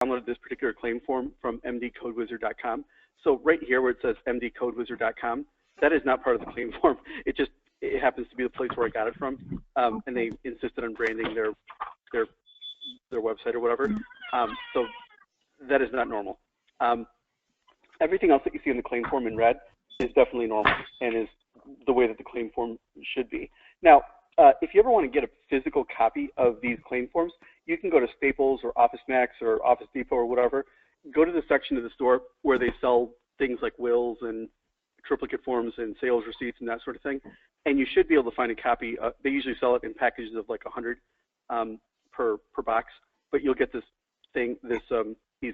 downloaded this particular claim form from mdcodewizard.com. So right here where it says mdcodewizard.com, that is not part of the claim form. It happens to be the place where I got it from, and they insisted on branding their website or whatever. So that is not normal. Everything else that you see in the claim form in red is definitely normal and is the way that the claim form should be. Now, if you ever want to get a physical copy of these claim forms, you can go to Staples or Office Max or Office Depot or whatever. Go to the section of the store where they sell things like wills and triplicate forms and sales receipts and that sort of thing, and you should be able to find a copy. They usually sell it in packages of like 100 per box, but you'll get these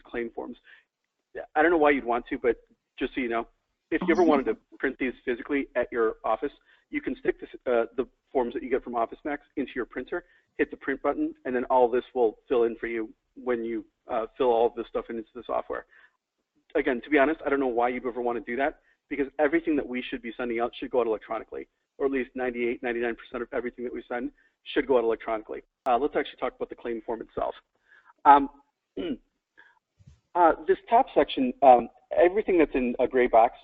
claim forms. I don't know why you'd want to, but just so you know, if you ever wanted to print these physically at your office, you can stick the forms that you get from Office Max into your printer, hit the print button, and then all this will fill in for you when you fill all of this stuff into the software. Again, to be honest, I don't know why you'd ever want to do that, because everything that we should be sending out should go out electronically, or at least 98, 99% of everything that we send should go out electronically. Let's actually talk about the claim form itself. This top section, everything that's in a gray box,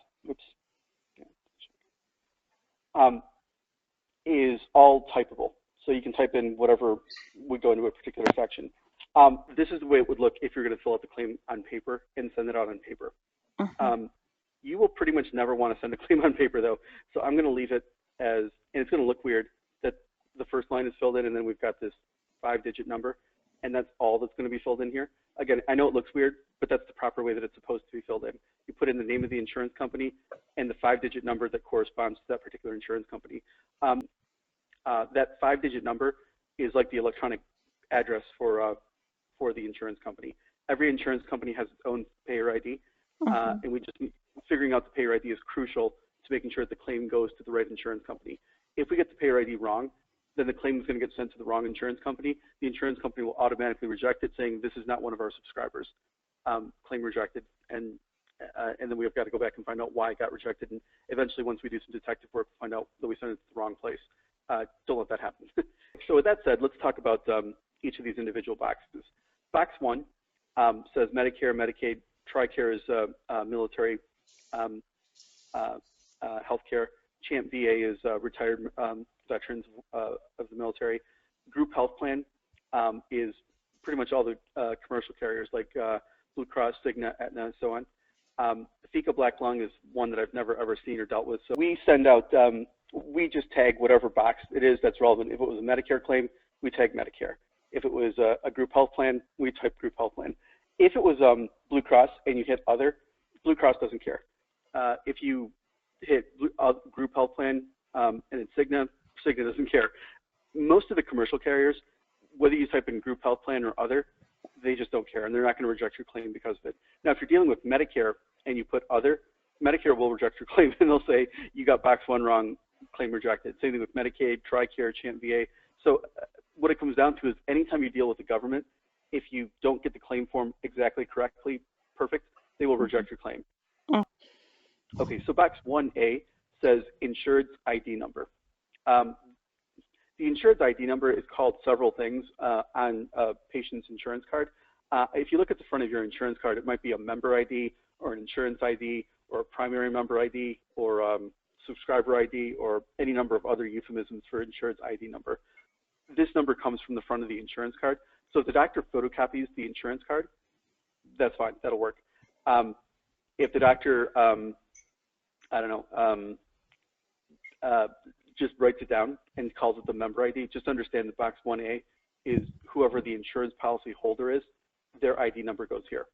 is all typable. So you can type in whatever would go into a particular section. This is the way it would look if you're going to fill out the claim on paper and send it out on paper. You will pretty much never want to send a claim on paper, though. So I'm going to leave it as, and it's going to look weird that the first line is filled in and then we've got this 5-digit number, and that's all that's going to be filled in here. Again, I know it looks weird, but that's the proper way that it's supposed to be filled in. You put in the name of the insurance company and the 5-digit number that corresponds to that particular insurance company. That 5-digit number is like the electronic address for the insurance company. Every insurance company has its own payer ID, and figuring out the payer ID is crucial to making sure that the claim goes to the right insurance company. If we get the payer ID wrong, then the claim is going to get sent to the wrong insurance company. The insurance company will automatically reject it, saying this is not one of our subscribers. Claim rejected, and then we've got to go back and find out why it got rejected. And eventually, once we do some detective work, we'll find out that we sent it to the wrong place. Don't let that happen. So with that said, let's talk about each of these individual boxes. Box 1 says Medicare, Medicaid. TRICARE is military healthcare. CHAMP VA is retired veterans of the military. Group health plan is pretty much all the commercial carriers like Blue Cross, Cigna, Aetna, and so on. FICA Black Lung is one that I've never ever seen or dealt with. So we send out, we just tag whatever box it is that's relevant. If it was a Medicare claim, we tag Medicare. If it was a group health plan, we type group health plan. If it was Blue Cross and you hit other, Blue Cross doesn't care. If you hit group health plan and it's Cigna, Cigna doesn't care. Most of the commercial carriers, whether you type in group health plan or other, they just don't care, and they're not going to reject your claim because of it. Now, if you're dealing with Medicare and you put other, Medicare will reject your claim, and they'll say you got box 1 wrong, claim rejected. Same thing with Medicaid, TRICARE, CHAMP VA. So what it comes down to is anytime you deal with the government, if you don't get the claim form exactly correctly, perfect, they will reject your claim. Okay, so box 1A says insured's ID number. The insured's ID number is called several things on a patient's insurance card. If you look at the front of your insurance card, it might be a member ID or an insurance ID or a primary member ID or subscriber ID or any number of other euphemisms for insured's ID number. This number comes from the front of the insurance card. So if the doctor photocopies the insurance card, that's fine, that'll work. If the doctor, just writes it down and calls it the member ID, just understand that box 1A is whoever the insurance policy holder is, their ID number goes here.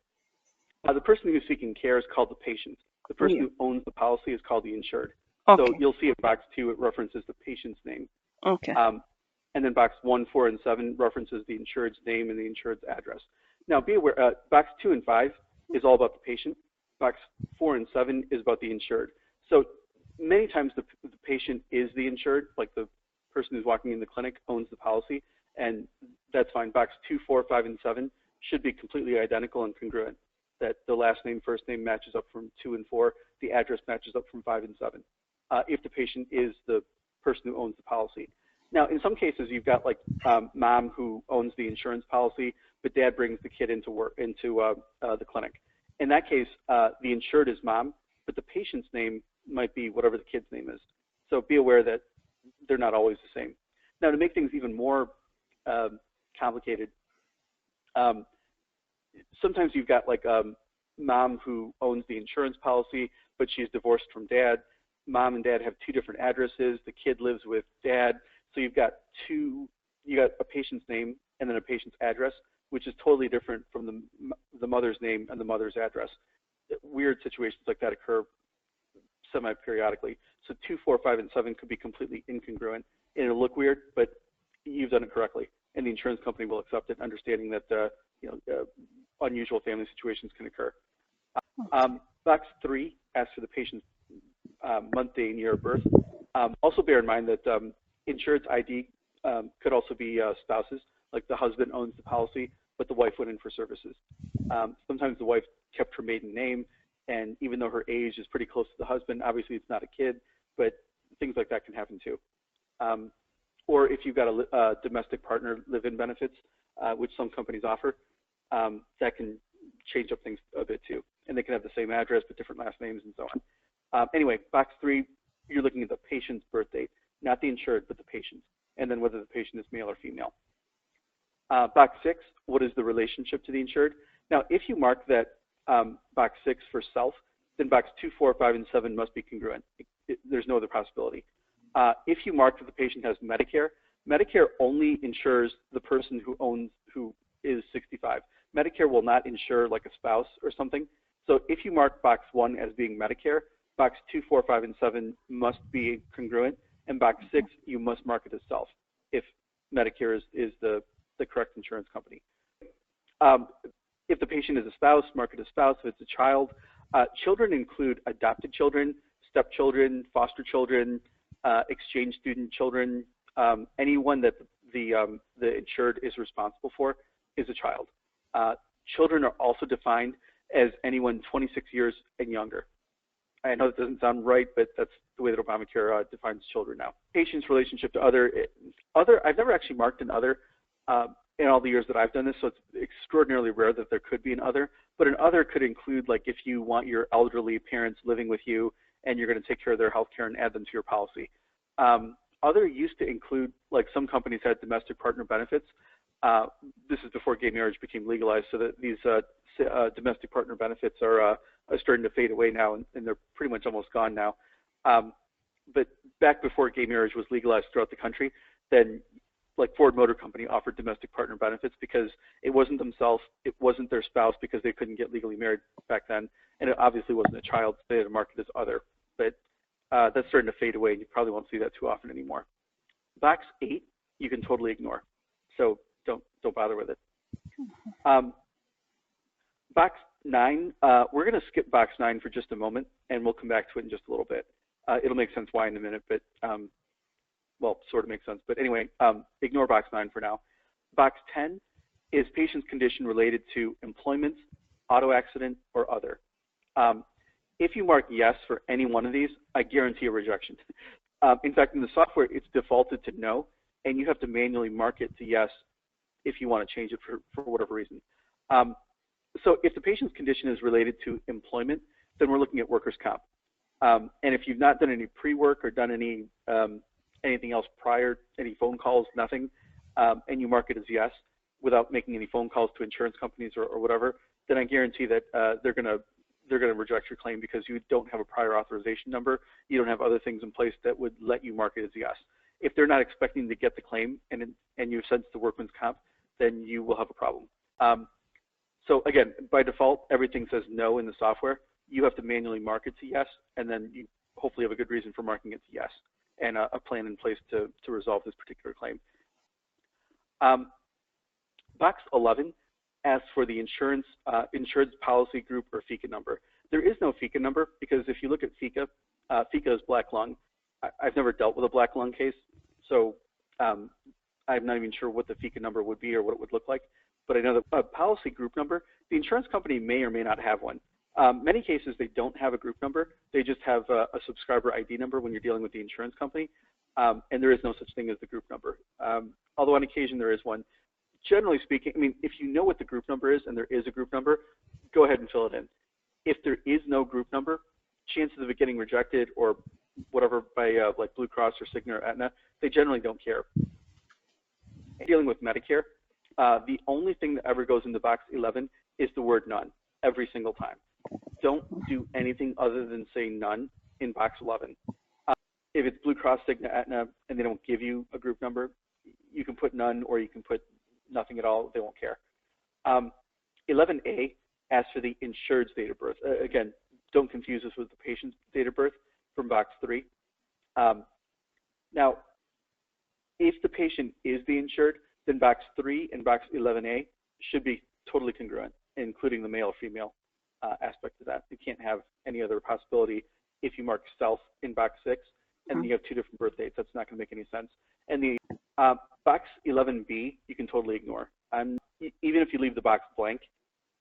The person who's seeking care is called the patient. The person who owns the policy is called the insured. Okay. So you'll see in box 2, it references the patient's name. Okay. And then box 1, 4, and 7 references the insured's name and the insured's address. Now be aware, box 2 and 5 is all about the patient. Box 4 and 7 is about the insured. So many times the patient is the insured, like the person who's walking in the clinic owns the policy, and that's fine. Box 2, 4, 5, and 7 should be completely identical and congruent, that the last name, first name matches up from 2 and 4, the address matches up from 5 and 7, if the patient is the person who owns the policy. Now, in some cases, you've got like mom who owns the insurance policy, but dad brings the kid into the clinic. In that case, the insured is mom, but the patient's name might be whatever the kid's name is. So be aware that they're not always the same. Now, to make things even more complicated, sometimes you've got like a mom who owns the insurance policy, but she's divorced from dad. Mom and dad have two different addresses. The kid lives with dad. So you got a patient's name and then a patient's address, which is totally different from the mother's name and the mother's address. Weird situations like that occur semi-periodically. So 2, 4, 5, and 7 could be completely incongruent, and it'll look weird, but you've done it correctly, and the insurance company will accept it, understanding that unusual family situations can occur. Box 3 asks for the patient's month, day, and year of birth. Also bear in mind that insured's ID could also be spouses, like the husband owns the policy, but the wife went in for services. Sometimes the wife kept her maiden name, and even though her age is pretty close to the husband, obviously it's not a kid, but things like that can happen too. Or if you've got a domestic partner live-in benefits, which some companies offer, that can change up things a bit too. And they can have the same address but different last names and so on. Anyway, box 3, you're looking at the patient's birth date, not the insured, but the patient, and then whether the patient is male or female. Box 6, what is the relationship to the insured? Now, if you mark that box 6 for self, then box 2, 4, 5, and 7 must be congruent. There's no other possibility. If you mark that the patient has Medicare, Medicare only insures the person who is 65. Medicare will not insure like a spouse or something. So if you mark box 1 as being Medicare, box 2, 4, 5, and 7 must be congruent, and box 6 you must mark it as self if Medicare is the correct insurance company. If the patient is a spouse, mark it as spouse. If it's a child, children include adopted children, stepchildren, foster children, exchange student children. Anyone that the insured is responsible for is a child. Children are also defined as anyone 26 years and younger. I know that doesn't sound right, but that's the way that Obamacare defines children now. Patient's relationship to other, I've never actually marked an other in all the years that I've done this, so it's extraordinarily rare that there could be an other, but an other could include like if you want your elderly parents living with you and you're going to take care of their health care and add them to your policy. Other used to include, like some companies had domestic partner benefits. This is before gay marriage became legalized, so that these domestic partner benefits are starting to fade away now, and they're pretty much almost gone now. But back before gay marriage was legalized throughout the country, then like Ford Motor Company offered domestic partner benefits because it wasn't themselves, it wasn't their spouse because they couldn't get legally married back then, and it obviously wasn't a child, so they had to mark it as other. But that's starting to fade away, and you probably won't see that too often anymore. Box 8, you can totally ignore, so don't bother with it. Box 9, we're going to skip box 9 for just a moment, and we'll come back to it in just a little bit. It'll make sense why in a minute, but well, sort of makes sense. But anyway, ignore box 9 for now. Box 10 is patient's condition related to employment, auto accident, or other. If you mark yes for any one of these, I guarantee a rejection. In fact, in the software, it's defaulted to no, and you have to manually mark it to yes if you want to change it for whatever reason. So if the patient's condition is related to employment, then we're looking at workers' comp. And if you've not done any pre-work or done any anything else prior, any phone calls, nothing, and you mark it as yes without making any phone calls to insurance companies or whatever, then I guarantee that they're going to reject your claim because you don't have a prior authorization number. You don't have other things in place that would let you mark it as yes. If they're not expecting to get the claim and you've sent it to workman's comp, then you will have a problem. So again, by default, everything says no in the software. You have to manually mark it to yes, and then you hopefully have a good reason for marking it to yes and a plan in place to resolve this particular claim. Box 11 asks for the insurance policy group or FICA number. There is no FICA number because if you look at FICA, FICA is black lung. I've never dealt with a black lung case, so I'm not even sure what the FICA number would be or what it would look like. But I know that a policy group number, the insurance company may or may not have one. Many cases, they don't have a group number. They just have a subscriber ID number when you're dealing with the insurance company, and there is no such thing as the group number. Although on occasion there is one. generally speaking, I mean, if you know what the group number is and there is a group number, go ahead and fill it in. If there is no group number, chances of it getting rejected or whatever by like Blue Cross or Cigna or Aetna, they generally don't care. Dealing with Medicare, the only thing that ever goes into box 11 is the word none every single time. Don't do anything other than say none in box 11. If it's Blue Cross, Cigna, Aetna, and they don't give you a group number, you can put none or you can put nothing at all. They won't care. 11A asks for the insured's date of birth. Again, don't confuse this with the patient's date of birth from box 3. Now, if the patient is the insured, then box 3 and box 11A should be totally congruent, including the male or female aspect of that. You can't have any other possibility if you mark self in box 6 and you have 2 different birth dates. That's not going to make any sense. And the box 11B, you can totally ignore. Even if you leave the box blank,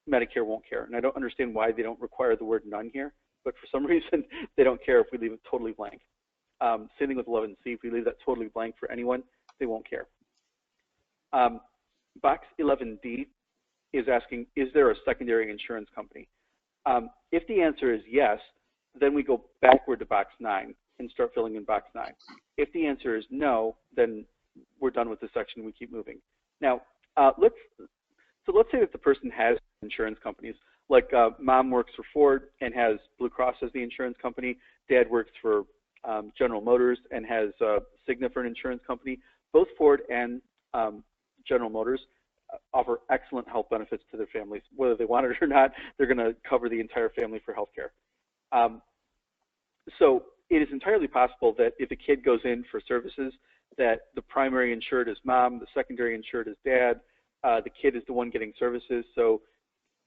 Medicare won't care. And I don't understand why they don't require the word none here, but for some reason, they don't care if we leave it totally blank. Same thing with 11C. If we leave that totally blank for anyone, they won't care. Box 11D is asking, is there a secondary insurance company? If the answer is yes, then we go backward to box 9 and start filling in box 9. If the answer is no, then we're done with this section and we keep moving. Now, let's say that the person has insurance companies, like mom works for Ford and has Blue Cross as the insurance company, dad works for General Motors and has Cigna for an insurance company. Both Ford and General Motors offer excellent health benefits to their families. Whether they want it or not, they're going to cover the entire family for health care. So it is entirely possible that if a kid goes in for services, that the primary insured is mom, the secondary insured is dad, the kid is the one getting services. So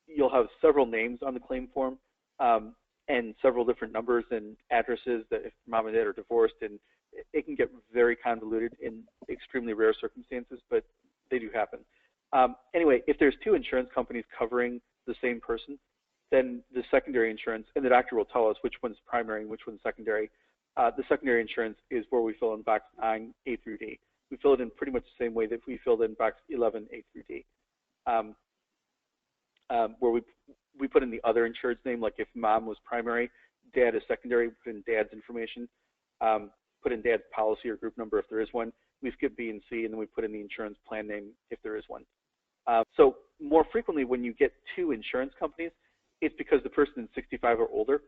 you'll have several names on the claim form and several different numbers and addresses that if mom and dad are divorced, and it can get very convoluted in extremely rare circumstances, but they do happen. Anyway, if there's 2 insurance companies covering the same person, then the secondary insurance, and the doctor will tell us which one's primary and which one's secondary. The secondary insurance is where we fill in box 9, A through D. We fill it in pretty much the same way that we filled in box 11, A through D, where we put in the other insured's name, like if mom was primary, dad is secondary, we put in dad's information, put in dad's policy or group number if there is one. We skip B and C, and then we put in the insurance plan name if there is one. So more frequently, when you get 2 insurance companies, it's because the person is 65 or older.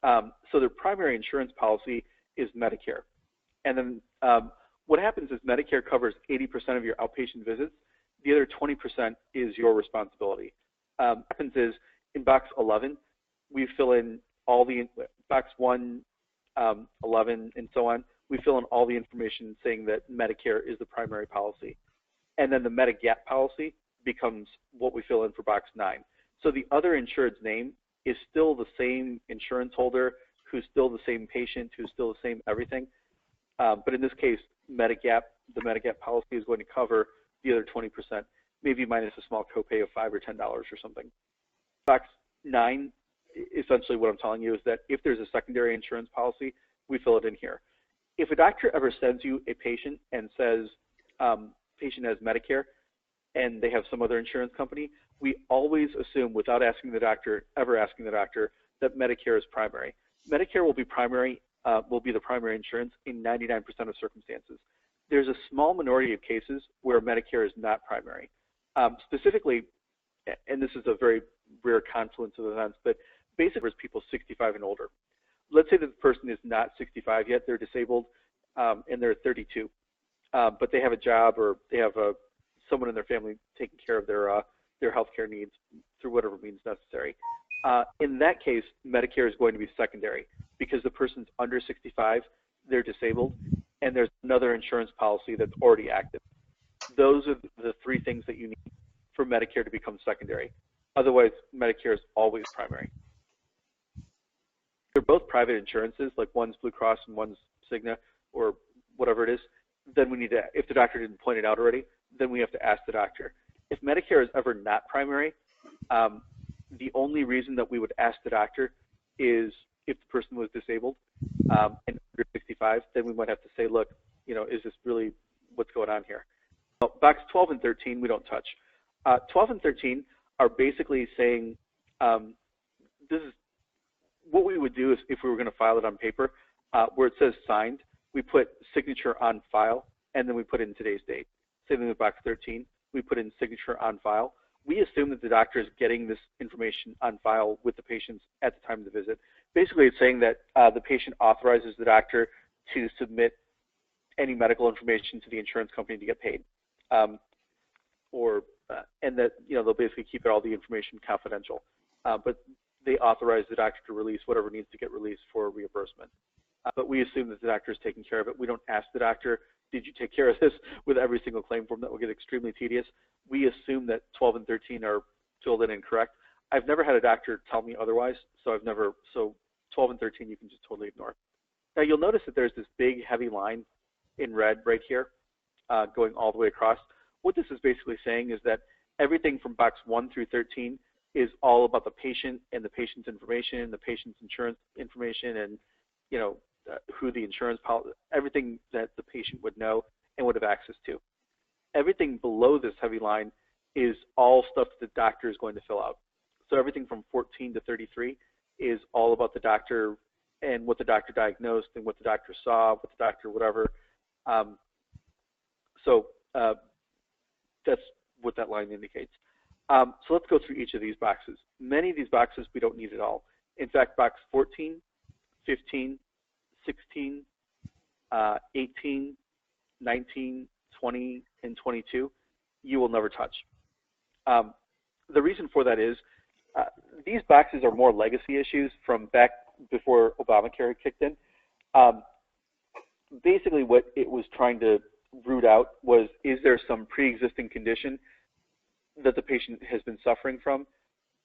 So their primary insurance policy is Medicare. And then what happens is Medicare covers 80% of your outpatient visits. The other 20% is your responsibility. What happens is in box 11, we fill in all the, box 1, 11, and so on, we fill in all the information saying that Medicare is the primary policy. And then the Medigap policy becomes what we fill in for box 9. So the other insured's name is still the same insurance holder, who's still the same patient, who's still the same everything. But in this case, Medigap, the Medigap policy is going to cover the other 20%, maybe minus a small copay of $5 or $10 or something. Box 9, essentially what I'm telling you is that if there's a secondary insurance policy, we fill it in here. If a doctor ever sends you a patient and says patient has Medicare and they have some other insurance company, we always assume, without asking the doctor, ever asking the doctor, that Medicare is primary. Medicare will be primary, will be the primary insurance in 99% of circumstances. There's a small minority of cases where Medicare is not primary. Specifically, and this is a very rare confluence of events, but basically it's people 65 and older. Let's say that the person is not 65 yet, they're disabled, and they're 32, but they have a job or they have someone in their family taking care of their healthcare needs through whatever means necessary. In that case, Medicare is going to be secondary because the person's under 65, they're disabled, and there's another insurance policy that's already active. Those are the 3 things that you need for Medicare to become secondary. Otherwise, Medicare is always primary. They're both private insurances, like one's Blue Cross and one's Cigna or whatever it is. Then we need to, if the doctor didn't point it out already, then we have to ask the doctor. If Medicare is ever not primary, the only reason that we would ask the doctor is if the person was disabled and under 65, then we might have to say, look, you know, is this really what's going on here? Box 12 and 13 we don't touch. 12 and 13 are basically saying this is what we would do if we were going to file it on paper, where it says signed, we put signature on file, and then we put in today's date. Same thing with box 13, we put in signature on file. We assume that the doctor is getting this information on file with the patients at the time of the visit. Basically, it's saying that the patient authorizes the doctor to submit any medical information to the insurance company to get paid, and that they'll basically keep all the information confidential, but they authorize the doctor to release whatever needs to get released for reimbursement. But we assume that the doctor is taking care of it. We don't ask the doctor, did you take care of this with every single claim form? That will get extremely tedious. We assume that 12 and 13 are filled in and correct. I've never had a doctor tell me otherwise, so 12 and 13 you can just totally ignore. Now you'll notice that there's this big heavy line in red right here going all the way across. What this is basically saying is that everything from box 1 through 13 is all about the patient and the patient's information, the patient's insurance information, and who the insurance policy, everything that the patient would know and would have access to. Everything below this heavy line is all stuff that the doctor is going to fill out. So everything from 14 to 33 is all about the doctor and what the doctor diagnosed and what the doctor saw, what the doctor whatever. That's what that line indicates. So let's go through each of these boxes. Many of these boxes we don't need at all. In fact, box 14, 15, 16, 18, 19, 20, and 22, you will never touch. The reason for that is these boxes are more legacy issues from back before Obamacare kicked in. Basically what it was trying to root out was, is there some pre-existing condition that the patient has been suffering from,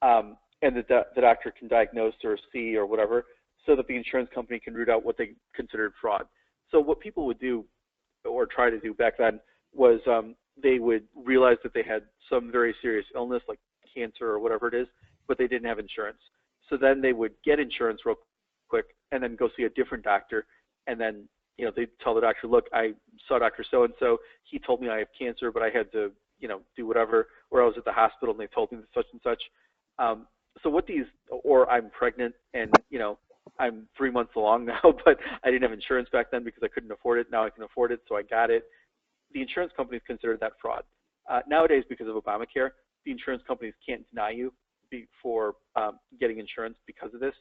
and that the doctor can diagnose or see or whatever, so that the insurance company can root out what they considered fraud. So what people would do or try to do back then was they would realize that they had some very serious illness like cancer or whatever it is, but they didn't have insurance. So then they would get insurance real quick and then go see a different doctor, and then they'd tell the doctor, look, I saw Dr. So-and-so, he told me I have cancer, but I had to do whatever, or I was at the hospital and they told me such and such. So what these, or I'm pregnant and I'm 3 months along now, but I didn't have insurance back then because I couldn't afford it. Now I can afford it, so I got it. The insurance companies consider that fraud. Nowadays, because of Obamacare, the insurance companies can't deny you for getting insurance because of this.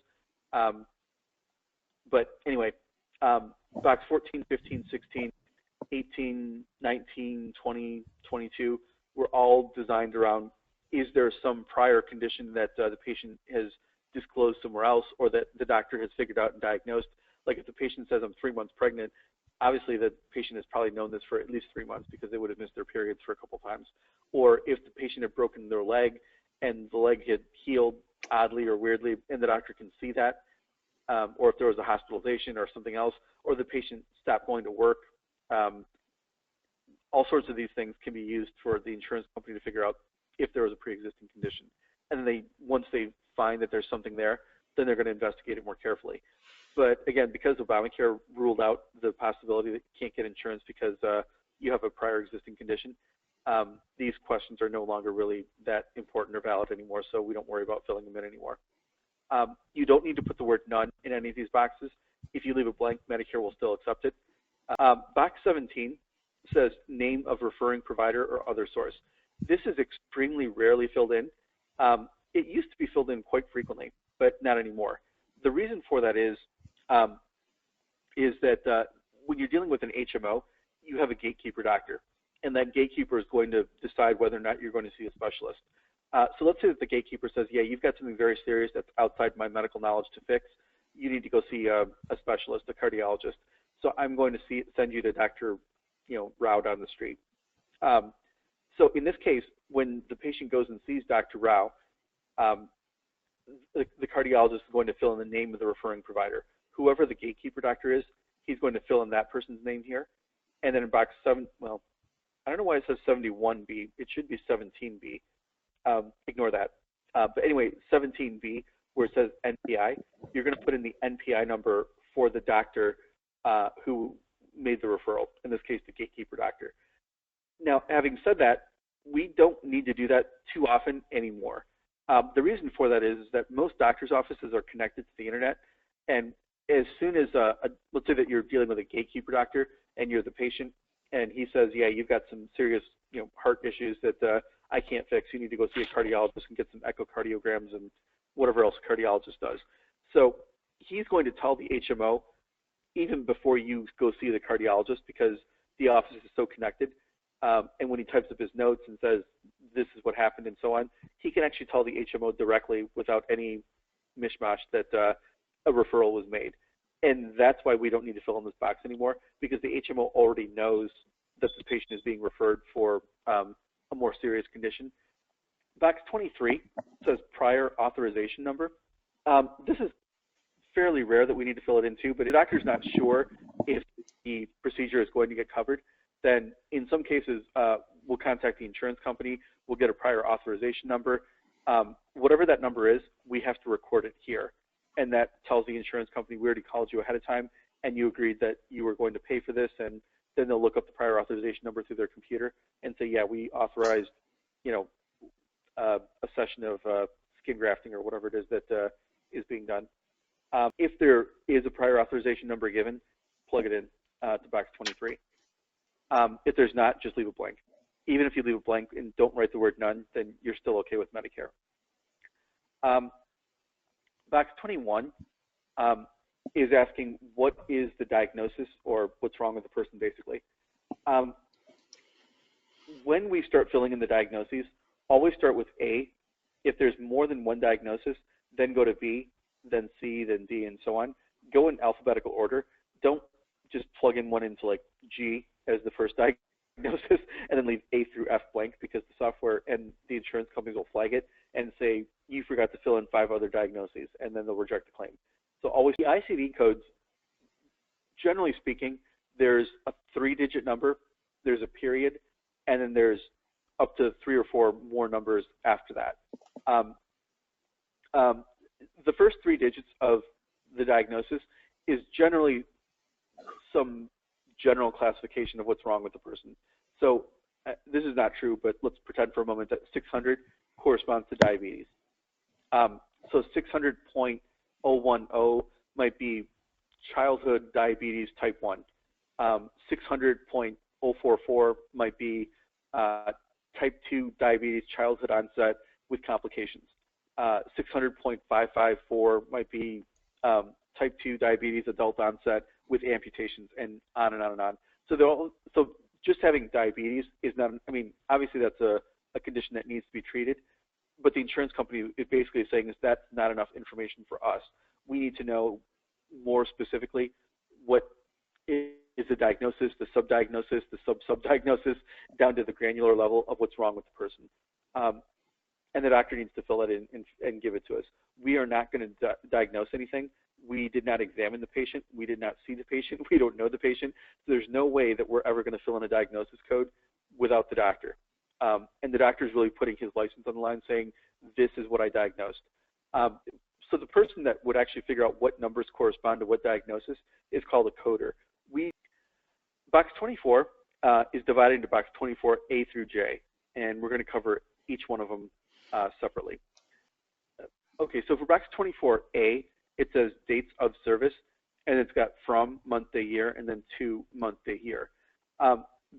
But anyway, box 14, 15, 16, 18, 19, 20, 22 were all designed around, is there some prior condition that the patient has disclosed somewhere else, or that the doctor has figured out and diagnosed? Like if the patient says, I'm 3 months pregnant, obviously the patient has probably known this for at least 3 months because they would have missed their periods for a couple times. Or if the patient had broken their leg and the leg had healed oddly or weirdly, and the doctor can see that, or if there was a hospitalization or something else, or the patient stopped going to work. All sorts of these things can be used for the insurance company to figure out if there was a pre-existing condition. And then once they find that there's something there, then they're going to investigate it more carefully. But again, because Obamacare ruled out the possibility that you can't get insurance because you have a prior existing condition, these questions are no longer really that important or valid anymore, so we don't worry about filling them in anymore. You don't need to put the word none in any of these boxes. If you leave it blank, Medicare will still accept it. Box 17 says name of referring provider or other source. This is extremely rarely filled in. It used to be filled in quite frequently, but not anymore. The reason for that is that when you're dealing with an HMO, you have a gatekeeper doctor, and that gatekeeper is going to decide whether or not you're going to see a specialist. So let's say that the gatekeeper says, yeah, you've got something very serious that's outside my medical knowledge to fix. You need to go see a specialist, a cardiologist. So I'm going to send you to Dr. Rao down the street. So in this case, when the patient goes and sees Dr. Rao, the cardiologist is going to fill in the name of the referring provider. Whoever the gatekeeper doctor is, he's going to fill in that person's name here. And then in box 7, well, I don't know why it says 71B. It should be 17B. Ignore that. But anyway, 17B, where it says NPI, you're going to put in the NPI number for the doctor who made the referral, in this case, the gatekeeper doctor. Now, having said that, we don't need to do that too often anymore. The reason for that is that most doctors' offices are connected to the internet, and as soon as, let's say that you're dealing with a gatekeeper doctor and you're the patient, and he says, yeah, you've got some serious heart issues that I can't fix. You need to go see a cardiologist and get some echocardiograms and whatever else a cardiologist does. So he's going to tell the HMO even before you go see the cardiologist because the office is so connected. And when he types up his notes and says, this is what happened and so on, he can actually tell the HMO directly without any mishmash that a referral was made. And that's why we don't need to fill in this box anymore, because the HMO already knows that the patient is being referred for a more serious condition. Box 23 says prior authorization number. This is fairly rare that we need to fill it in too, but if the doctor's not sure if the procedure is going to get covered, then in some cases, we'll contact the insurance company, we'll get a prior authorization number. Whatever that number is, we have to record it here. And that tells the insurance company we already called you ahead of time and you agreed that you were going to pay for this, and then they'll look up the prior authorization number through their computer and say, yeah, we authorized, a session of skin grafting or whatever it is that is being done. If there is a prior authorization number given, plug it in to box 23. If there's not, just leave it blank. Even if you leave it blank and don't write the word none, then you're still okay with Medicare. Box 21 is asking what is the diagnosis or what's wrong with the person, basically. When we start filling in the diagnoses, always start with A. If there's more than one diagnosis, then go to B, then C, then D, and so on. Go in alphabetical order. Don't just plug in one into like G as the first diagnosis and then leave A through F blank, because the software and the insurance companies will flag it and say, you forgot to fill in 5 other diagnoses, and then they'll reject the claim. So always, the Icd codes, generally speaking, there's a 3-digit number, there's a period, and then there's up to 3 or 4 more numbers after that. The first 3 digits of the diagnosis is generally some general classification of what's wrong with the person. So this is not true, but let's pretend for a moment that 600 corresponds to diabetes. So 600.010 might be childhood diabetes type 1. 600.044 might be type 2 diabetes, childhood onset with complications. 600.554 might be type 2 diabetes, adult onset with amputations, and on and on and on. So just having diabetes is not, I mean, obviously that's a condition that needs to be treated, but the insurance company is basically saying is that's not enough information for us. We need to know more specifically what is the diagnosis, the subdiagnosis, the sub-subdiagnosis, down to the granular level of what's wrong with the person. And the doctor needs to fill it in and give it to us. We are not going to diagnose anything. We did not examine the patient. We did not see the patient. We don't know the patient. So there's no way that we're ever going to fill in a diagnosis code without the doctor. And the doctor is really putting his license on the line saying, this is what I diagnosed. So the person that would actually figure out what numbers correspond to what diagnosis is called a coder. Box 24 is divided into box 24 A through J, and we're going to cover each one of them separately. Okay, so for box 24A, it says dates of service, and it's got from, month, day, year, and then to, month, day, year.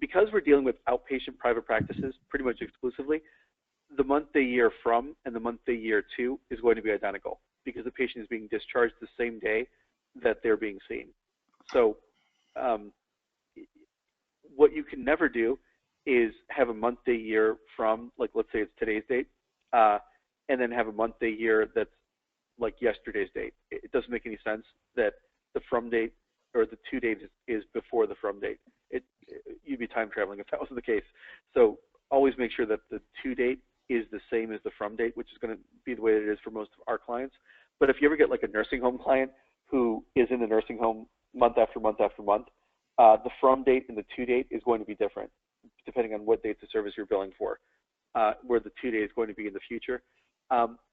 Because we're dealing with outpatient private practices pretty much exclusively, the month, day, year from and the month, day, year to is going to be identical because the patient is being discharged the same day that they're being seen. So what you can never do is have a month, day, year from, like let's say it's today's date, and then have a month, day, year that's like yesterday's date. It doesn't make any sense that the from date or the to date is before the from date. You'd be time traveling if that wasn't the case. So always make sure that the to date is the same as the from date, which is going to be the way it is for most of our clients. But if you ever get like a nursing home client who is in the nursing home month after month after month, the from date and the to date is going to be different depending on what dates of service you're billing for, where the to date is going to be in the future.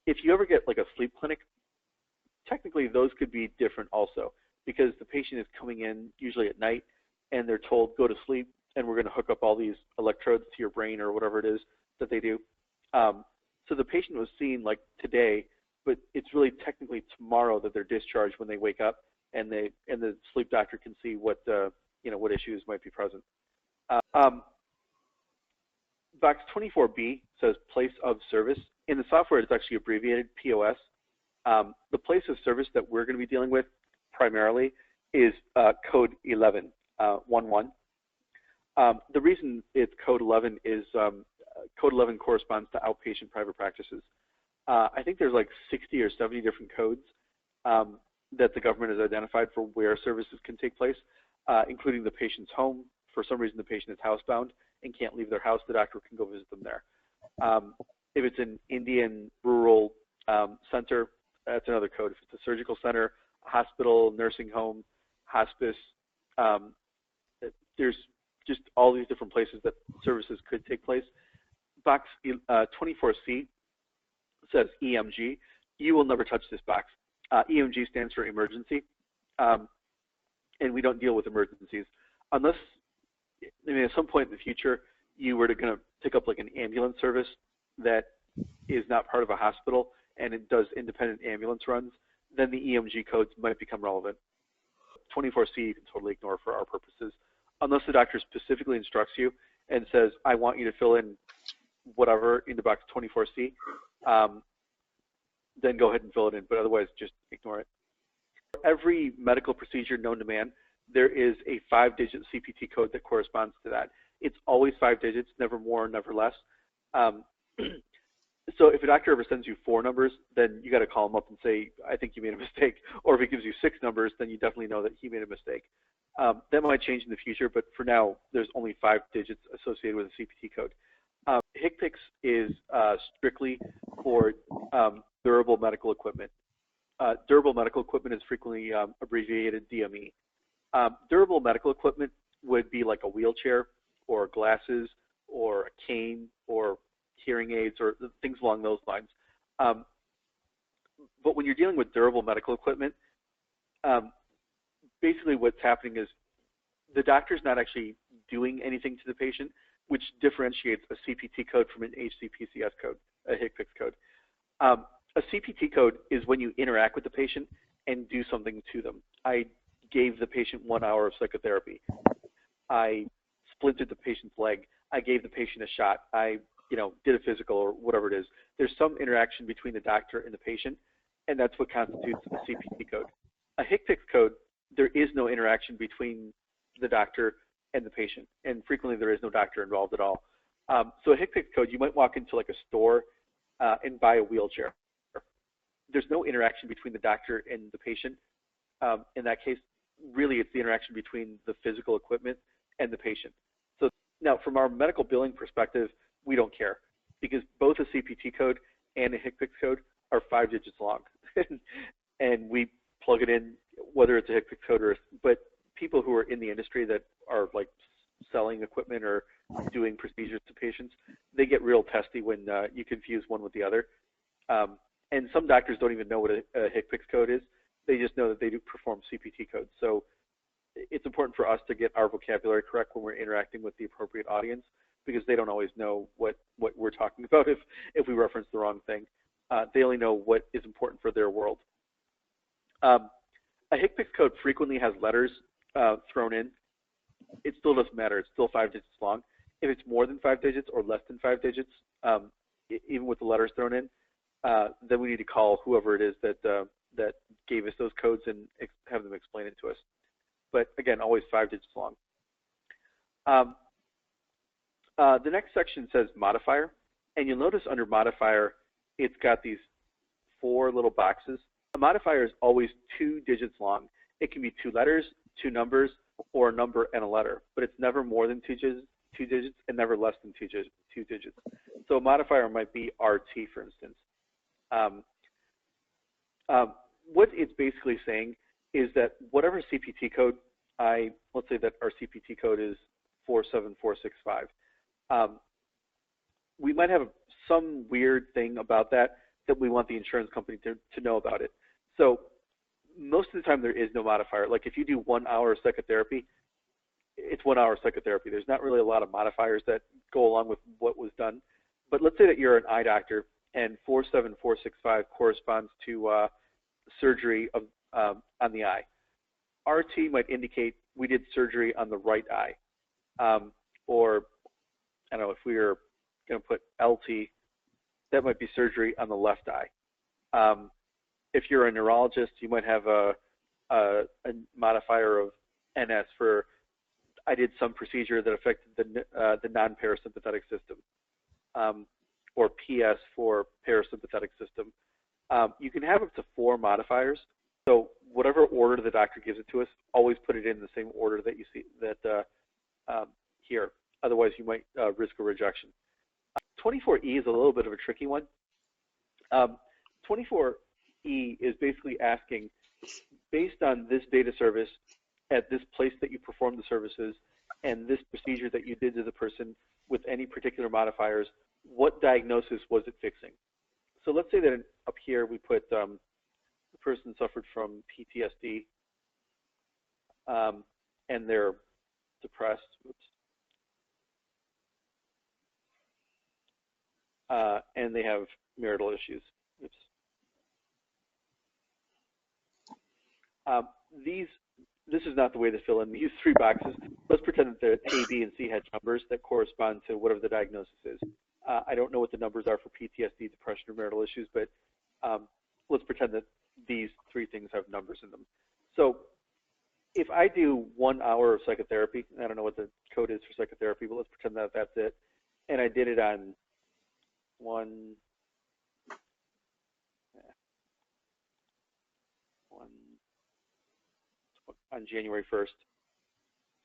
If you ever get like a sleep clinic, technically those could be different also, because the patient is coming in usually at night and they're told go to sleep and we're going to hook up all these electrodes to your brain or whatever it is that they do. So the patient was seen like today, but it's really technically tomorrow that they're discharged when they wake up, and the sleep doctor can see what what issues might be present. Box 24B says place of service. In the software, it's actually abbreviated POS. The place of service that we're going to be dealing with primarily is code 11, 11. The reason it's code 11 is code 11 corresponds to outpatient private practices. I think there's like 60 or 70 different codes that the government has identified for where services can take place, including the patient's home. For some reason, the patient is housebound and can't leave their house, the doctor can go visit them there. If it's an Indian rural center, that's another code. If it's a surgical center, a hospital, nursing home, hospice, there's just all these different places that services could take place. Box 24C says EMG. You will never touch this box. EMG stands for emergency, and we don't deal with emergencies unless, I mean, at some point in the future, you were going to pick up like an ambulance service that is not part of a hospital and it does independent ambulance runs, then the EMG codes might become relevant. 24C you can totally ignore for our purposes, unless the doctor specifically instructs you and says, I want you to fill in whatever into box 24C, then go ahead and fill it in, but otherwise just ignore it. For every medical procedure known to man, there is a 5-digit CPT code that corresponds to that. It's always 5 digits, never more, never less. So if a doctor ever sends you 4 numbers, then you got to call him up and say, I think you made a mistake. Or if he gives you 6 numbers, then you definitely know that he made a mistake. That might change in the future, but for now, there's only 5 digits associated with a CPT code. HCPCS is strictly for durable medical equipment. Durable medical equipment is frequently abbreviated DME. Durable medical equipment would be like a wheelchair or glasses or a cane or hearing aids or things along those lines. But when you're dealing with durable medical equipment, basically what's happening is the doctor's not actually doing anything to the patient, which differentiates a CPT code from an HCPCS code, a HCPCS code. A CPT code is when you interact with the patient and do something to them. I gave the patient 1 hour of psychotherapy. I splinted the patient's leg. I gave the patient a shot. I did a physical or whatever it is. There's some interaction between the doctor and the patient, and that's what constitutes a CPT code. A HCPCS code, there is no interaction between the doctor and the patient, and frequently there is no doctor involved at all. So a HCPCS code, you might walk into like a store and buy a wheelchair. There's no interaction between the doctor and the patient. In that case, really it's the interaction between the physical equipment and the patient. So now from our medical billing perspective, we don't care because both a CPT code and a HCPCS code are 5 digits long. And we plug it in, whether it's a HCPCS code or, but people who are in the industry that are like selling equipment or doing procedures to patients, they get real testy when you confuse one with the other. And some doctors don't even know what a HCPCS code is. They just know that they do perform CPT codes. So it's important for us to get our vocabulary correct when we're interacting with the appropriate audience, because they don't always know what we're talking about if we reference the wrong thing. They only know what is important for their world. A HCPCS code frequently has letters thrown in. It still doesn't matter. It's still 5 digits long. If it's more than 5 digits or less than 5 digits, even with the letters thrown in, then we need to call whoever it is that gave us those codes and have them explain it to us. But again, always 5 digits long. The next section says modifier, and you'll notice under modifier, it's got these 4 little boxes. A modifier is always 2 digits long. It can be 2 letters, 2 numbers, or a number and a letter, but it's never more than 2 digits and never less than 2 digits. So a modifier might be RT, for instance. What it's basically saying is that whatever CPT code, let's say that our CPT code is 47465. We might have some weird thing about that we want the insurance company to know about it. So most of the time there is no modifier. Like if you do 1 hour of psychotherapy, it's 1 hour psychotherapy. There's not really a lot of modifiers that go along with what was done. But let's say that you're an eye doctor and 47465 corresponds to surgery of, on the eye. RT might indicate we did surgery on the right eye. Or, I don't know, if we were going to put LT, that might be surgery on the left eye. If you're a neurologist, you might have a modifier of NS for I did some procedure that affected the non-parasympathetic system, or PS for parasympathetic system. You can have up to 4 modifiers. So whatever order the doctor gives it to us, always put it in the same order that you see that here. Otherwise, you might risk a rejection. 24E is a little bit of a tricky one. 24E is basically asking, based on this data service at this place that you performed the services and this procedure that you did to the person with any particular modifiers, what diagnosis was it fixing? So let's say that up here we put the person suffered from PTSD and they're depressed. Oops. And they have marital issues. Oops. This is not the way to fill in these 3 boxes. Let's pretend that the A, B, and C had numbers that correspond to whatever the diagnosis is. I don't know what the numbers are for PTSD, depression, or marital issues, but let's pretend that these 3 things have numbers in them. So if I do 1 hour of psychotherapy, I don't know what the code is for psychotherapy, but let's pretend that that's it, and I did it on on January 1st,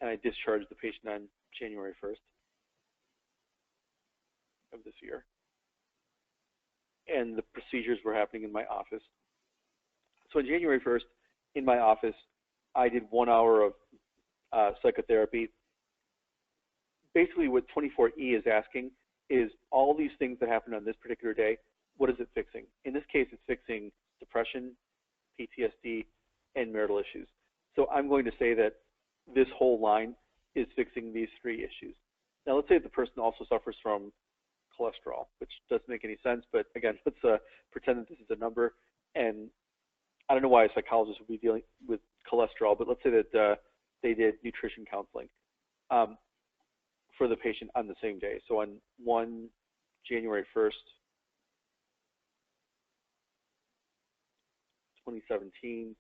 and I discharged the patient on January 1st of this year. And the procedures were happening in my office. So on January 1st, in my office, I did 1 hour of psychotherapy. Basically what 24E is asking is all these things that happened on this particular day, what is it fixing? In this case, it's fixing depression, PTSD, and marital issues. So I'm going to say that this whole line is fixing these 3 issues. Now let's say the person also suffers from cholesterol, which doesn't make any sense, but again, let's pretend that this is a number. And I don't know why a psychologist would be dealing with cholesterol, but let's say that they did nutrition counseling for the patient on the same day. So on January 1st, 2017,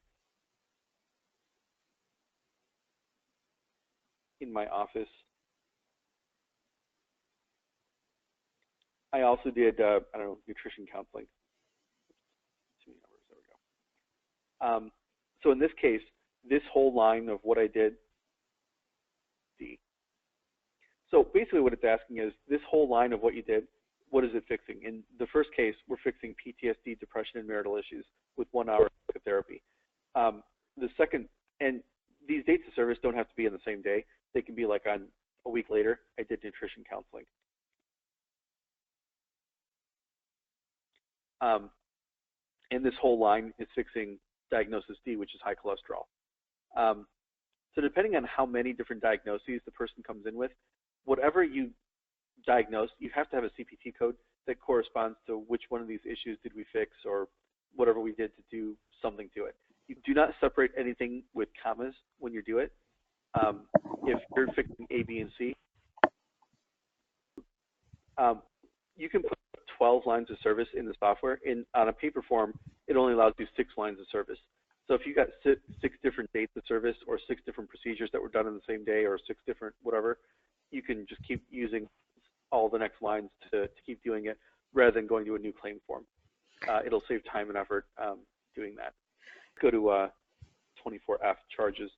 in my office, I also did, I don't know, nutrition counseling. Too many numbers, there we go. So in this case, this whole line of what I did, D. So basically what it's asking is, this whole line of what you did, what is it fixing? In the first case, we're fixing PTSD, depression, and marital issues with 1 hour of therapy. The second, and these dates of service don't have to be on the same day. They can be like on a week later, I did nutrition counseling. And this whole line is fixing diagnosis D, which is high cholesterol. So depending on how many different diagnoses the person comes in with, whatever you diagnose, you have to have a CPT code that corresponds to which one of these issues did we fix or whatever we did to do something to it. You do not separate anything with commas when you do it. If you're fixing A, B, and C, you can put 12 lines of service in the software. On a paper form, it only allows you 6 lines of service. So if you got 6 different dates of service or 6 different procedures that were done on the same day or 6 different whatever, you can just keep using all the next lines to keep doing it rather than going to a new claim form. It'll save time and effort doing that. Go to 24F, charges.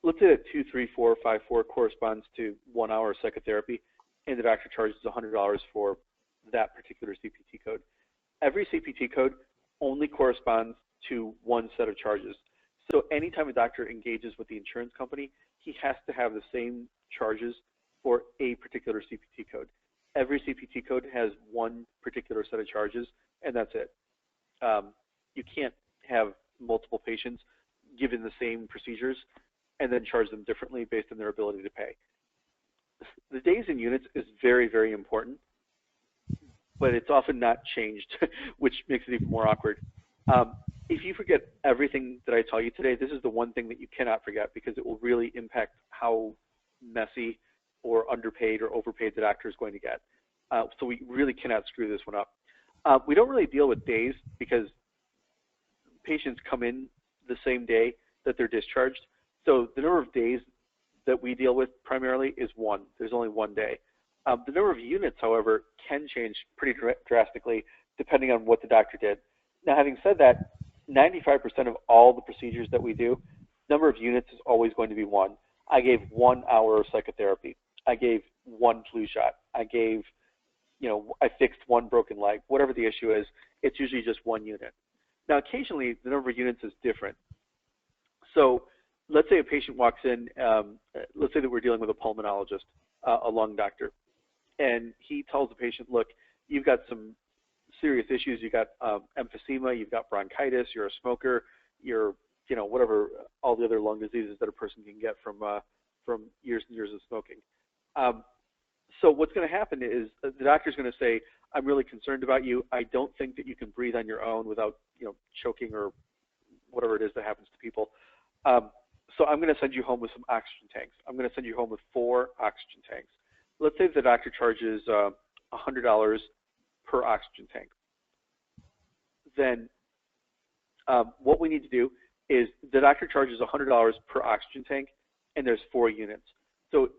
Let's say that 23454 corresponds to 1 hour of psychotherapy, and the doctor charges $100 for that particular CPT code. Every CPT code only corresponds to one set of charges. So anytime a doctor engages with the insurance company, he has to have the same charges for a particular CPT code. Every CPT code has one particular set of charges, and that's it. You can't have multiple patients given the same procedures and then charge them differently based on their ability to pay. The days in units is very, very important, but it's often not changed, which makes it even more awkward. If you forget everything that I tell you today, this is the one thing that you cannot forget, because it will really impact how messy or underpaid or overpaid the doctor is going to get. So we really cannot screw this one up. We don't really deal with days because patients come in the same day that they're discharged. So the number of days that we deal with primarily is one. There's only one day. The number of units, however, can change pretty drastically depending on what the doctor did. Now, having said that, 95% of all the procedures that we do, number of units is always going to be one. I gave 1 hour of psychotherapy. I gave 1 flu shot. I gave, I fixed 1 broken leg. Whatever the issue is, it's usually just 1 unit. Now, occasionally, the number of units is different. So let's say a patient walks in, let's say that we're dealing with a pulmonologist, a lung doctor, and he tells the patient, look, you've got some serious issues. You've got emphysema, you've got bronchitis, you're a smoker, you're, whatever, all the other lung diseases that a person can get from years and years of smoking. So what's going to happen is the doctor's going to say, I'm really concerned about you. I don't think that you can breathe on your own without, choking or whatever it is that happens to people. So I'm going to send you home with some oxygen tanks. I'm going to send you home with 4 oxygen tanks. Let's say the doctor charges $100 per oxygen tank. Then what we need to do is the doctor charges $100 per oxygen tank, and there's 4 units. So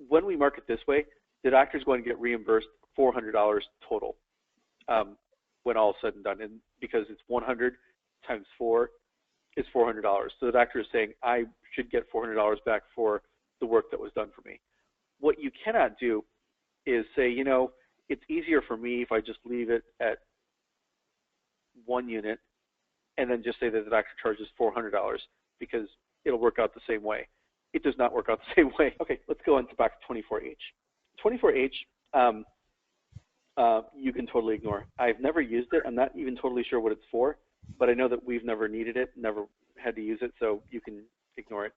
when we mark it this way, the doctor is going to get reimbursed $400 total when all is said and done, and because it's 100 times 4 is $400. So the doctor is saying, I should get $400 back for the work that was done for me. What you cannot do is say, it's easier for me if I just leave it at 1 unit and then just say that the doctor charges $400 because it'll work out the same way. It does not work out the same way. Okay, let's go on to back to 24H. 24H, you can totally ignore. I've never used it. I'm not even totally sure what it's for, but I know that we've never needed it, never had to use it, so you can ignore it.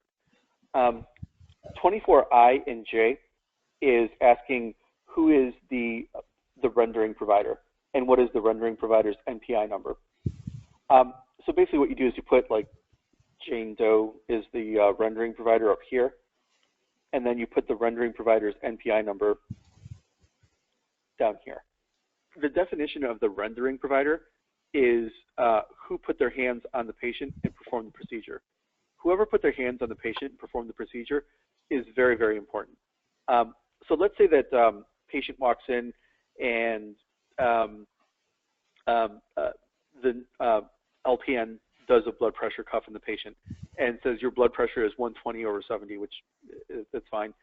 24I and J is asking who is the rendering provider and what is the rendering provider's NPI number. So basically what you do is you put like Jane Doe is the rendering provider up here, and then you put the rendering provider's NPI number down here. The definition of the rendering provider is who put their hands on the patient and performed the procedure. Whoever put their hands on the patient and performed the procedure is very, very important. So let's say that patient walks in and the LPN does a blood pressure cuff in the patient and says your blood pressure is 120/70, which that's fine.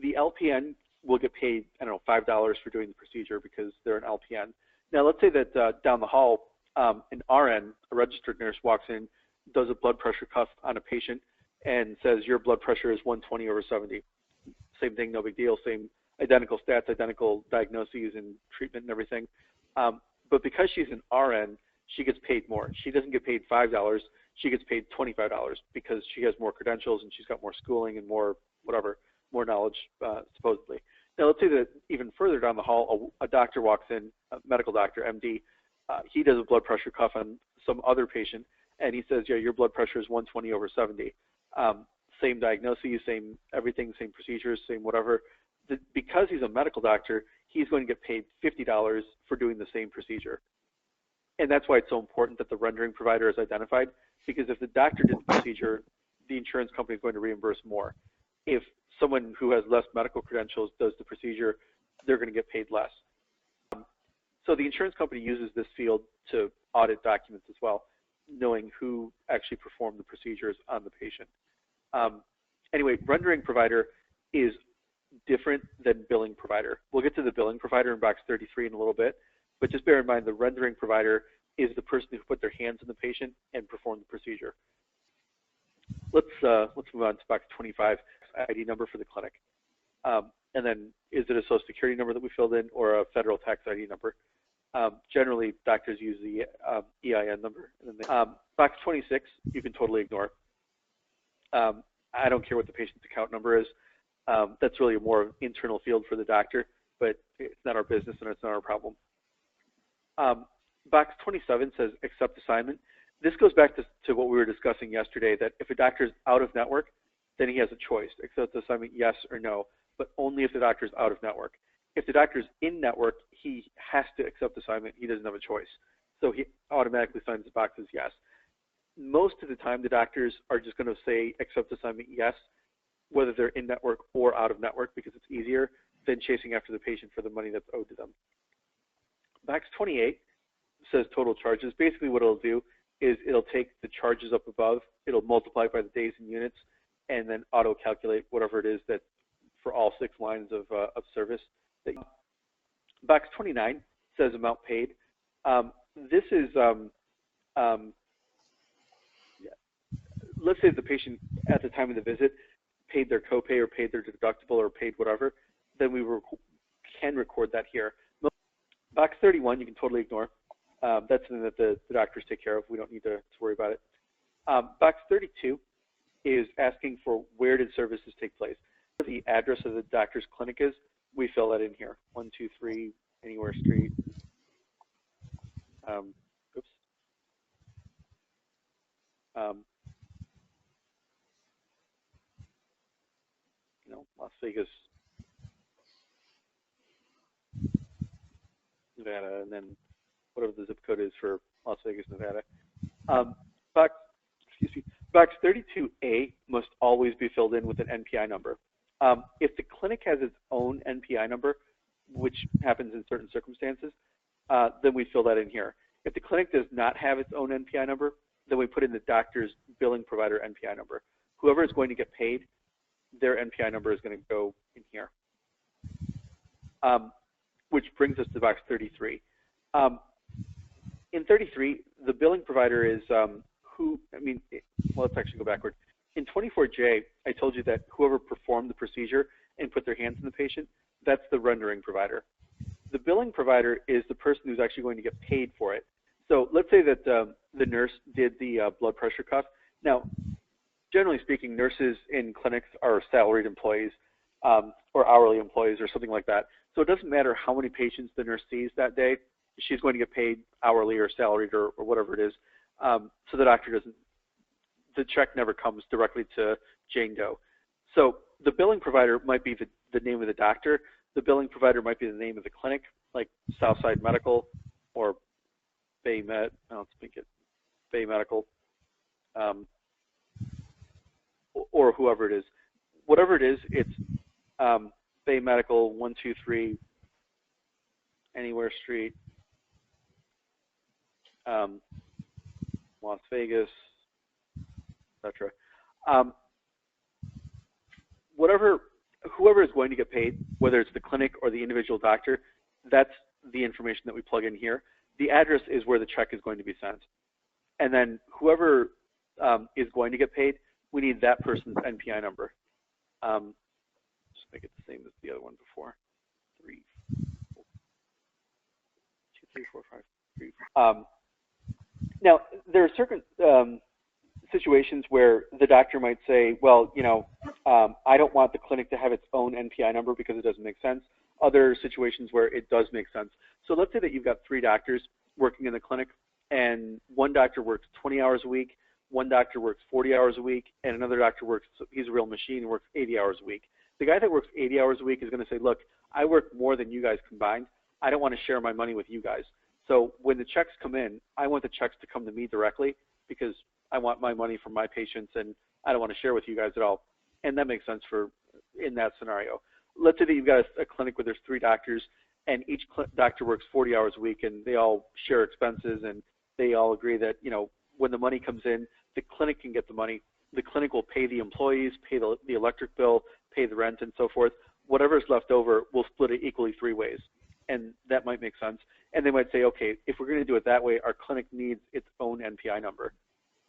The LPN will get paid, I don't know, $5 for doing the procedure because they're an LPN. Now let's say that down the hall, an RN, a registered nurse, walks in, does a blood pressure cuff on a patient and says your blood pressure is 120/70. Same thing, no big deal, same identical stats, identical diagnoses and treatment and everything. But because she's an RN, she gets paid more. She doesn't get paid $5, she gets paid $25 because she has more credentials and she's got more schooling and more whatever, more knowledge supposedly. Now let's say that even further down the hall, a doctor walks in, a medical doctor, MD, he does a blood pressure cuff on some other patient and he says, yeah, your blood pressure is 120/70. Same diagnoses, same everything, same procedures, same whatever. Because he's a medical doctor, he's going to get paid $50 for doing the same procedure. And that's why it's so important that the rendering provider is identified, because if the doctor did the procedure, the insurance company is going to reimburse more. If someone who has less medical credentials does the procedure, they're going to get paid less. So the insurance company uses this field to audit documents as well, knowing who actually performed the procedures on the patient. Anyway, rendering provider is different than billing provider. We'll get to the billing provider in box 33 in a little bit, but just bear in mind the rendering provider is the person who put their hands on the patient and performed the procedure. Let's move on to box 25, ID number for the clinic. And then is it a social security number that we filled in or a federal tax ID number? Generally, doctors use the EIN number. And then box 26, you can totally ignore. I don't care what the patient's account number is. That's really a more internal field for the doctor, but it's not our business and it's not our problem. Box 27 says accept assignment. This goes back to what we were discussing yesterday, that if a doctor is out of network, then he has a choice, accept assignment yes or no, but only if the doctor is out of network. If the doctor is in network, he has to accept assignment. He doesn't have a choice. So he automatically signs the box as yes. Most of the time, the doctors are just going to say accept assignment yes, whether they're in network or out of network, because it's easier than chasing after the patient for the money that's owed to them. Box 28 says total charges. Basically what it'll do is it'll take the charges up above, it'll multiply by the days in units, and then auto-calculate whatever it is that for all 6 lines of service. Box 29 says amount paid. This is, let's say the patient at the time of the visit paid their copay or paid their deductible or paid whatever, then we can record that here. Box 31 you can totally ignore. That's something that the doctors take care of. We don't need to worry about it. Box 32 is asking for where did services take place. The address of the doctor's clinic is, we fill that in here. 123 Anywhere Street. Oops. Las Vegas, Nevada, and then whatever the zip code is for Las Vegas, Nevada. Box 32A must always be filled in with an NPI number. If the clinic has its own NPI number, which happens in certain circumstances, then we fill that in here. If the clinic does not have its own NPI number, then we put in the doctor's billing provider NPI number. Whoever is going to get paid, their NPI number is going to go in here. Which brings us to box 33. In 33, the billing provider is let's actually go backward. In 24J, I told you that whoever performed the procedure and put their hands on the patient, that's the rendering provider. The billing provider is the person who's actually going to get paid for it. So let's say that the nurse did the blood pressure cuff. Now, generally speaking, nurses in clinics are salaried employees or hourly employees or something like that. So it doesn't matter how many patients the nurse sees that day. She's going to get paid hourly or salaried or whatever it is. So the doctor doesn't, the check never comes directly to Jane Doe. So the billing provider might be the name of the doctor. The billing provider might be the name of the clinic, like Southside Medical or Bay Med, let's make it Bay Medical, or whoever it is. Whatever it is, it's Bay Medical 123 Anywhere Street, Las Vegas, etc. Whoever is going to get paid, whether it's the clinic or the individual doctor, that's the information that we plug in here. The address is where the check is going to be sent. And then whoever is going to get paid, we need that person's NPI number. Just make it the same as the other one before. 3, 4, 2, 3, 4, 5, 3. Now, there are certain situations where the doctor might say, well, I don't want the clinic to have its own NPI number because it doesn't make sense. Other situations where it does make sense. So let's say that you've got 3 doctors working in the clinic, and one doctor works 20 hours a week, one doctor works 40 hours a week, and another doctor works, he's a real machine, and works 80 hours a week. The guy that works 80 hours a week is going to say, look, I work more than you guys combined. I don't want to share my money with you guys. So when the checks come in, I want the checks to come to me directly because I want my money from my patients, and I don't want to share with you guys at all. And that makes sense in that scenario. Let's say that you've got a clinic where there's 3 doctors, and each doctor works 40 hours a week, and they all share expenses, and they all agree that, when the money comes in, the clinic can get the money. The clinic will pay the employees, pay the electric bill, pay the rent, and so forth. Whatever is left over, we'll split it equally 3 ways. And that might make sense. And they might say, okay, if we're going to do it that way, our clinic needs its own NPI number.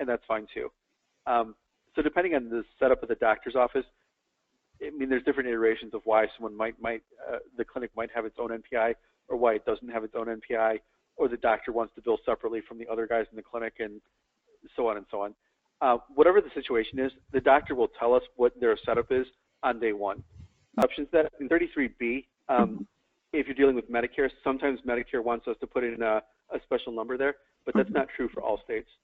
And that's fine too. So depending on the setup of the doctor's office, there's different iterations of why someone the clinic might have its own NPI, or why it doesn't have its own NPI, or the doctor wants to bill separately from the other guys in the clinic, and so on and so on. whatever the situation is, the doctor will tell us what their setup is on day one. Options that in 33B, if you're dealing with Medicare, sometimes Medicare wants us to put in a special number there, but that's not true for all states.